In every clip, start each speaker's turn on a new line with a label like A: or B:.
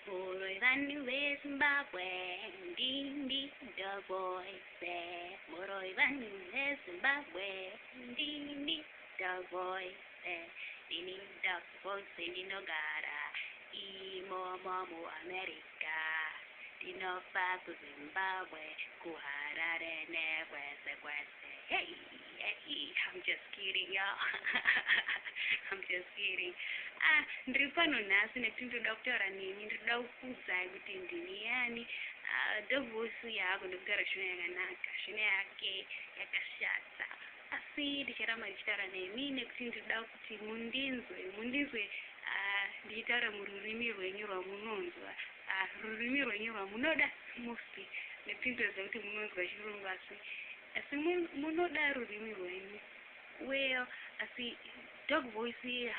A: Moroi vanhu veZimbabwe, ndini the voice. Moroi vanhu veZimbabwe, ndini the voice. Ndini the voice ndinogara imomo muAmerica. Ndinobva kuZimbabwe, kuHarare nekwese kwese. Hey, hey, I'm just kidding, y'all. I'm just kidding. Ndiri pano nhasi nekuti ndoda kutaura nemi, ndoda kukuudzai kuti ndini yani. The voice yako ndokutaura shona yakanaka, shona yake yakashata. Asi ndicharamba ndichitaura nemi nekuti ndoda kuti mundinzwe ndichitaura mururimi rwenyu rwamunonzwa. Rurimi rwenyu rwamunoda mostly nekuti ndoziva kuti munonzwa chirungu asi munoda rurimi rwenyu. Well, asi dog voice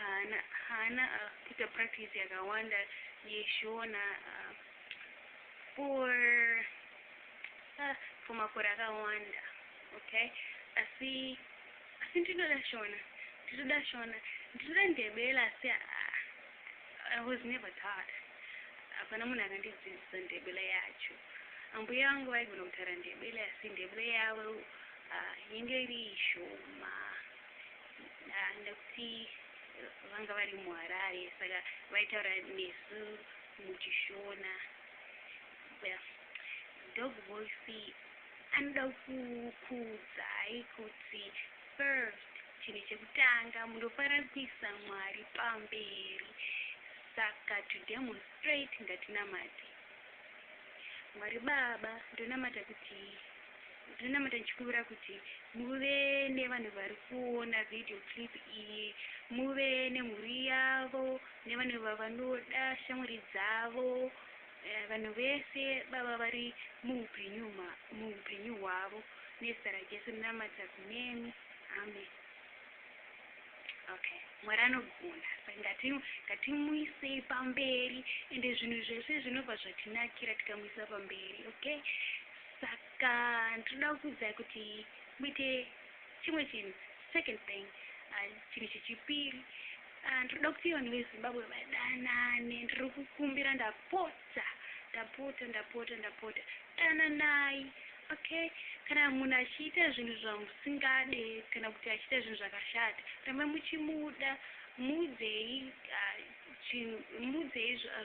A: hana kuita practice yakawanda yeshona for makore akawanda, okay? Asi ndinoda shona ndinoda ndebele asi I was never taught. Hapana munhu akandidzidzisa ndebele yacho. Ambuya vangu vaigona kutaura ndebele asi ndebele yavo yenge iri shoma nekuti vanga vari muHarare saka vaitaura nesu muchishona. Well, dog voice anoda kukuudzai kuti first chinhu chekutanga munofanira kuisa Mwari pamberi. Saka to demonstrate ngatinamate Mwari Baba. Ndonamata ndichikumbira kuti muve nevanhu vari kuona video clip iyi, muve nemhuri yavo nevanhu vavanoda, shamwari dzavo, vanhu vese Baba vari muupenyu hwavo. Nezita raJesu ndinamata kunemi. Amen. Okay, Mwari anogona, saka ngatimuisei pamberi ende zvinhu zvese zvinobva zvatinakira tikamuisa pamberi, okay? Saka ndinoda kukuudzai kuti muite chimwe chinhu. Second thing, chinhu chechipiri, ndinoda kuti vanhu veZimbabwe vadanane. Ndiri kukumbira, ndapota dananai, okay? Kana munhu achiita zvinhu zvamusingade kana kuti achiita zvinhu zvakashata, rambai muchimuda, muudzei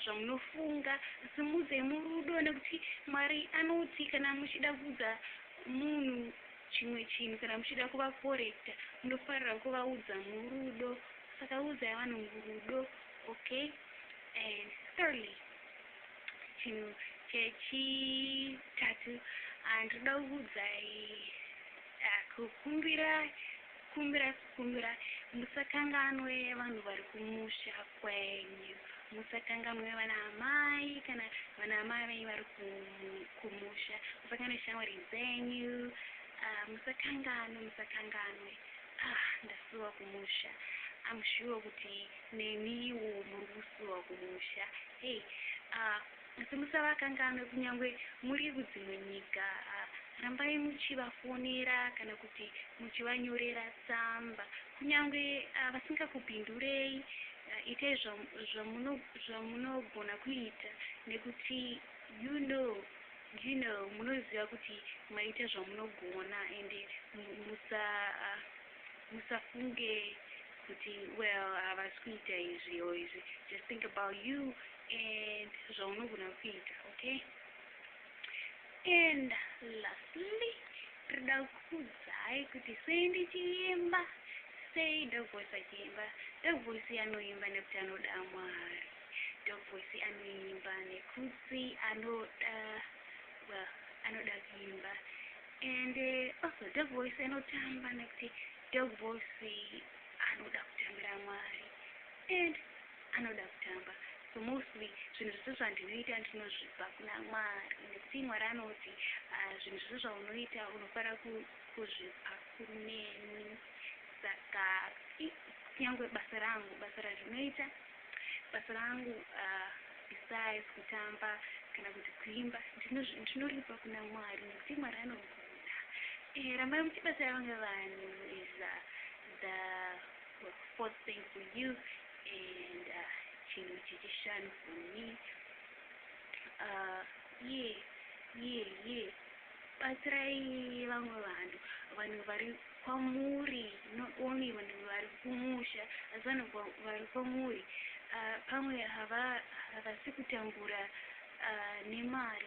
A: zvamunofunga, asi muudzei murudo nekuti Mwari anoti kana muchida kuudza munhu chimwe chinhu kana muchida kuvakorekta munofanira kuvaudza murudo. Saka udzai vanhu murudo, okay? And thirdly, chinhu chechitatu, ndinoda kukuudzai kukumbira musakanganwe vanhu vari kumusha kwenyu. Musakanganwe vanaamai kana vanaamai venyu vari kumusha. Musakanganwe shamwari dzenyu. Musakanganwe. Ndasuwa kumusha. I'm sure kuti nemiwo muri kusuwa kumusha. Hey, asi musavakanganwe kunyangwe muri kudzimwe nyika. Rambai muchivafonera kana kuti muchivanyorera tsamba. Kunyangwe vasingakupindurei, itai zvamunogona kuita nekuti you know munoziva kuti maita zvamunogona ende musafunge kuti well havasi kuita izvi. Just think about you and zvaunogona kuita, okay? And lastly, ndoda kukuudzai kuti sei ndichiimba, sei Dog Voice achiimba. Dog Voice anoimba nekuti anoda Mwari. Dog Voice anoimba nekuti anoda kuimba. And also Dog Voice anotamba nekuti Dog Voice anoda kutambira Mwari and anoda kutamba. So mostly zvinhu zvese zvandinoita ndinozvipa kuna Mwari nekuti Mwari anoti zvinhu zvese zvaunoita unofanira kuzvipa kuneni. Saka kunyangwe basa razvinoita, basa rangu besides kutamba kana kuti kuimba ndinoripa kuna Mwari nekuti Mwari anogona. Rambai muchibasa vamwe vanhu is the fourth thing for you and chinhu chechishanu for me. ye batsirai vamwe vanhu vari kwamuri, not only vanhu vari kumusha asi vanhu vari kwamuri. Pamwe havasi kutambura nemari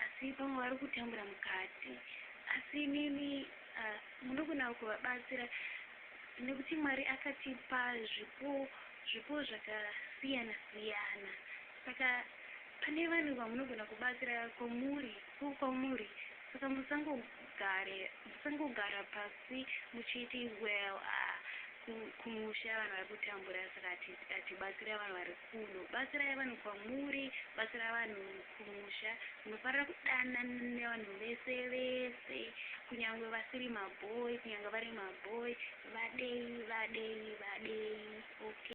A: asi pamwe vari kutambura mukati, asi nemi munogona kuvabatsira nekuti Mwari akatipa zvipo zvakasiyana siyana. Saka pane vanhu vamunogona kubatsira kwamuri. Saka musangogara pasi muchiti kumusha vanhu vari kutambura, saka tibatsira vanhu vari kuno. Batsirai vanhu kwamuri, batsira vanhu kumusha. Munofanira kudana nevanhu vese, kunyangwe vasiri mabhoyi, kunyangwe vari mabhoyi, vadei. Okay.